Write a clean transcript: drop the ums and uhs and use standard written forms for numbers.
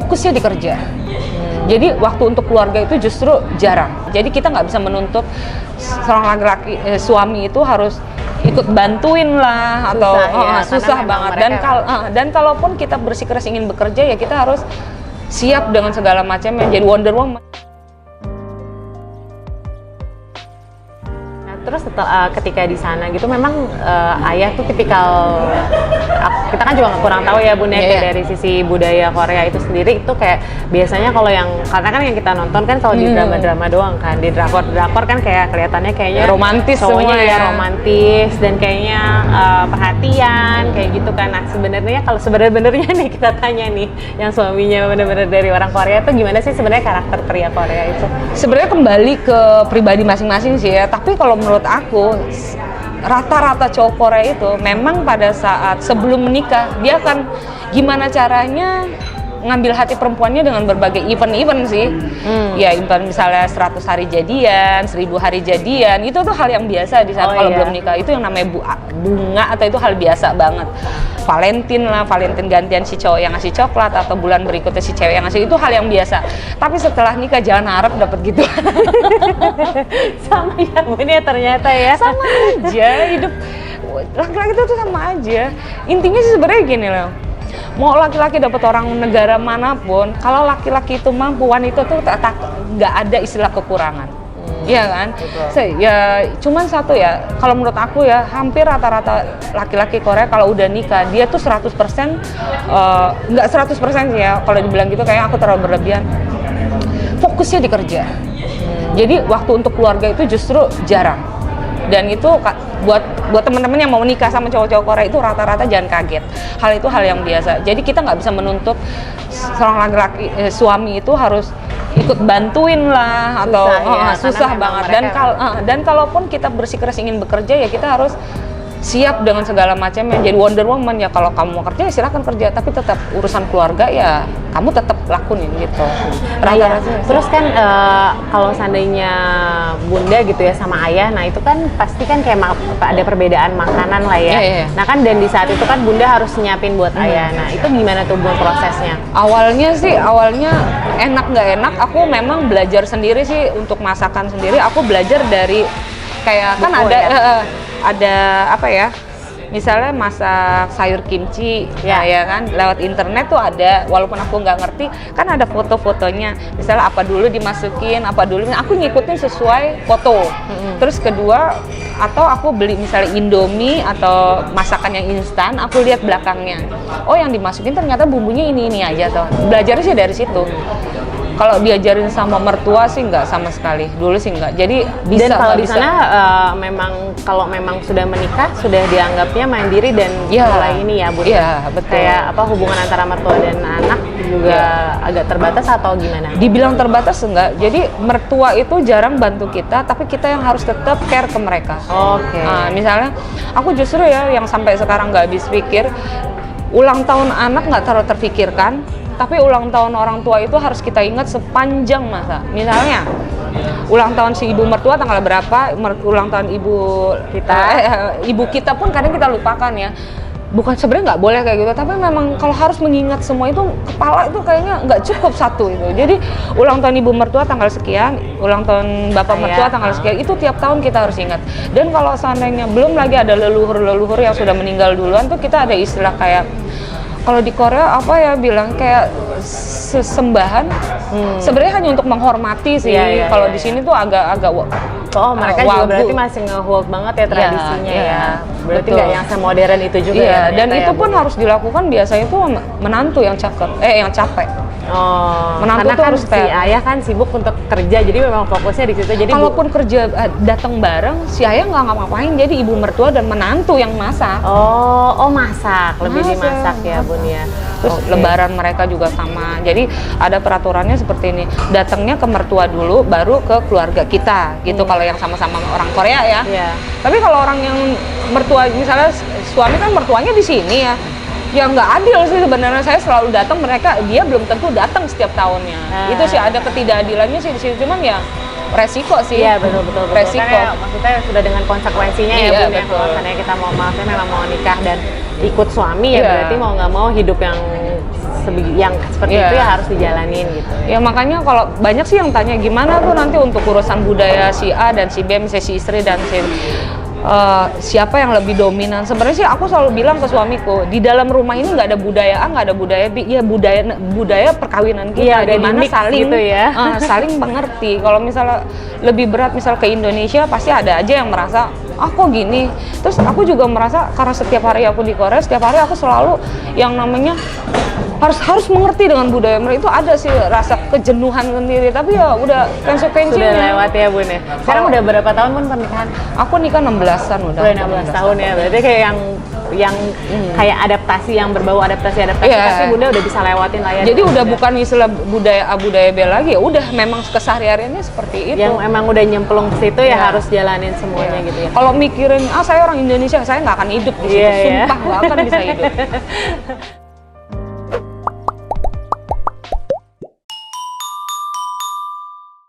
fokusnya di kerja. Jadi waktu untuk keluarga itu justru jarang. Jadi kita nggak bisa menuntut seorang laki-laki suami itu harus ikut bantuin lah atau susah banget. Dan kalaupun kita bersikeras ingin bekerja ya kita harus siap dengan segala macamnya. Jadi Wonder Woman. Terus setelah ketika di sana gitu memang ayah tuh tipikal, kita kan juga kurang tahu ya Bunda, kayak dari sisi budaya Korea itu sendiri itu kayak biasanya kalau yang, karena kan yang kita nonton kan kalau di drama-drama doang kan, di drakor kan kayak kelihatannya kayaknya romantis semuanya ya romantis dan kayaknya perhatian kayak gitu kan. Nah sebenarnya kalau sebenarnya nih kita tanya nih yang suaminya benar-benar dari orang Korea tuh gimana sih sebenarnya karakter pria Korea itu? Sebenarnya kembali ke pribadi masing-masing sih ya, tapi kalau menurut aku rata-rata cowok Korea itu memang pada saat sebelum menikah dia akan gimana caranya ngambil hati perempuannya dengan berbagai event-event sih. Ya event misalnya 100 hari jadian, 1000 hari jadian, itu tuh hal yang biasa di saat kalau belum nikah. Itu yang namanya bunga atau itu hal biasa banget. Valentine lah, Valentine gantian si cowok yang ngasih coklat atau bulan berikutnya si cewek yang ngasih, itu hal yang biasa. Tapi setelah nikah jangan harap dapat gitu. Sama ya Bun ya ternyata ya. Sama aja hidup laki-laki itu tuh sama aja. Intinya sih sebenarnya gini loh. Mau laki-laki dapat orang negara manapun, kalau laki-laki itu mampu, wanita tuh nggak ada istilah kekurangan. Iya kan? Ya cuman satu ya, kalau menurut aku ya hampir rata-rata laki-laki Korea kalau udah nikah dia tuh 100% nggak 100% sih ya, kalau dibilang gitu kayak aku terlalu berlebihan. Fokusnya di kerja. Jadi waktu untuk keluarga itu justru jarang. Dan itu buat teman-teman yang mau nikah sama cowok-cowok Korea itu rata-rata jangan kaget. Hal itu hal yang biasa. Jadi kita nggak bisa menuntut seorang laki-laki suami itu harus ikut bantuin lah atau susah banget. Dan kalaupun kita bersikeras ingin bekerja ya kita harus siap dengan segala macamnya. Jadi Wonder Woman ya, kalau kamu mau kerja ya silakan kerja, tapi tetap urusan keluarga ya kamu tetap lakuin gitu. Terus kan kalau seandainya Bunda gitu ya sama ayah, nah itu kan pasti kan kayak ada perbedaan makanan lah ya. Nah kan dan di saat itu kan Bunda harus nyiapin buat ayah. Nah itu gimana tuh Bun prosesnya? Awalnya enak nggak enak, aku memang belajar sendiri sih untuk masakan sendiri. Aku belajar dari kayak kan ada apa ya, misalnya masak sayur kimchi ya kan, lewat internet tuh ada, walaupun aku nggak ngerti kan ada foto-fotonya, misalnya apa dulu dimasukin, apa dulu, aku ngikutin sesuai foto. Terus kedua, atau aku beli misalnya Indomie atau masakan yang instan, aku lihat belakangnya, oh yang dimasukin ternyata bumbunya ini aja tuh. Belajarnya sih dari situ. Kalau diajarin sama mertua sih nggak sama sekali, dulu sih nggak. Jadi bisa. Dan kalau di sana memang kalau memang sudah menikah sudah dianggapnya mandiri dan mulai ini ya Bu. Iya betul. Kayak apa hubungan antara mertua dan anak juga agak terbatas atau gimana? Dibilang terbatas enggak. Jadi mertua itu jarang bantu kita, tapi kita yang harus tetap care ke mereka. Oke. Nah, misalnya aku justru ya yang sampai sekarang nggak habis pikir, ulang tahun anak nggak terlalu terfikirkan. Tapi ulang tahun orang tua itu harus kita ingat sepanjang masa. Misalnya, ulang tahun si ibu mertua tanggal berapa, ulang tahun ibu kita pun kadang kita lupakan ya. Bukan sebenarnya nggak boleh kayak gitu, tapi memang kalau harus mengingat semua itu kepala itu kayaknya nggak cukup satu itu. Jadi ulang tahun ibu mertua tanggal sekian, ulang tahun bapak mertua tanggal sekian, itu tiap tahun kita harus ingat. Dan kalau seandainya belum lagi ada leluhur-leluhur yang sudah meninggal duluan tuh kita ada istilah kayak, kalau di Korea apa ya bilang kayak sesembahan. Sebenarnya hanya untuk menghormati sih. Kalau di sini tuh agak mereka juga berarti masih nge-hold banget ya tradisinya ya. Berarti nggak yang semodern itu juga ya. Dan itu pun harus dilakukan biasanya tuh menantu yang capek. Menantu karena tuh kan harus si ayah kan sibuk untuk kerja, jadi memang fokusnya di situ. Jadi kalaupun kerja datang bareng, si ayah nggak ngapa-ngapain, jadi ibu mertua dan menantu yang masak. Masak, lebih dimasak ya Bun ya. Terus lebaran mereka juga sama. Jadi ada peraturannya seperti ini. Datangnya ke mertua dulu, baru ke keluarga kita. Gitu kalau yang sama-sama orang Korea ya. Tapi kalau orang yang mertua, misalnya suami kan mertuanya di sini ya. Ya nggak adil sih sebenarnya, saya selalu datang, dia belum tentu datang setiap tahunnya. Itu sih ada ketidakadilannya sih di sini, cuman ya resiko sih. Iya betul. Resiko. Karena maksudnya sudah dengan konsekuensinya ya Bun ya. Kalau misalnya kita mau maksudnya memang mau nikah dan ikut suami ya berarti mau nggak mau hidup yang yang seperti Iya. itu ya harus dijalanin gitu. Ya makanya kalau banyak sih yang tanya gimana tuh nanti untuk urusan budaya si A dan si B, misalnya si istri dan si siapa yang lebih dominan. Sebenarnya sih aku selalu bilang ke suamiku, di dalam rumah ini nggak ada budaya A, nggak ada budaya B. Ya budaya perkawinan kita, Iya, udah di mana di-mix saling gitu ya. saling mengerti. Kalau misalnya lebih berat misal ke Indonesia, pasti ada aja yang merasa kok gini. Terus aku juga merasa karena setiap hari aku di Korea, setiap hari aku selalu yang namanya harus mengerti dengan budaya mereka. Itu ada sih rasa kejenuhan sendiri, tapi ya udah konsekuensinya. Sudah lewat ya Bun ya. Sekarang udah berapa tahun Bun pernikahan? Aku nikah 16-an udah. Udah 16 tahun ya. Berarti kayak yang kayak adaptasi yang berbau adaptasi Iya. tapi Bunda udah bisa lewatin lah ya. Jadi udah bukan istilah budaya A budaya B lagi, ya udah memang kesehariannya seperti itu. yang emang udah nyemplung ke situ ya Iya. harus jalanin semuanya Iya. gitu ya. Kalau mikirin saya orang Indonesia, saya nggak akan hidup di situ. Iya, iya. Sumpah nggak akan bisa hidup.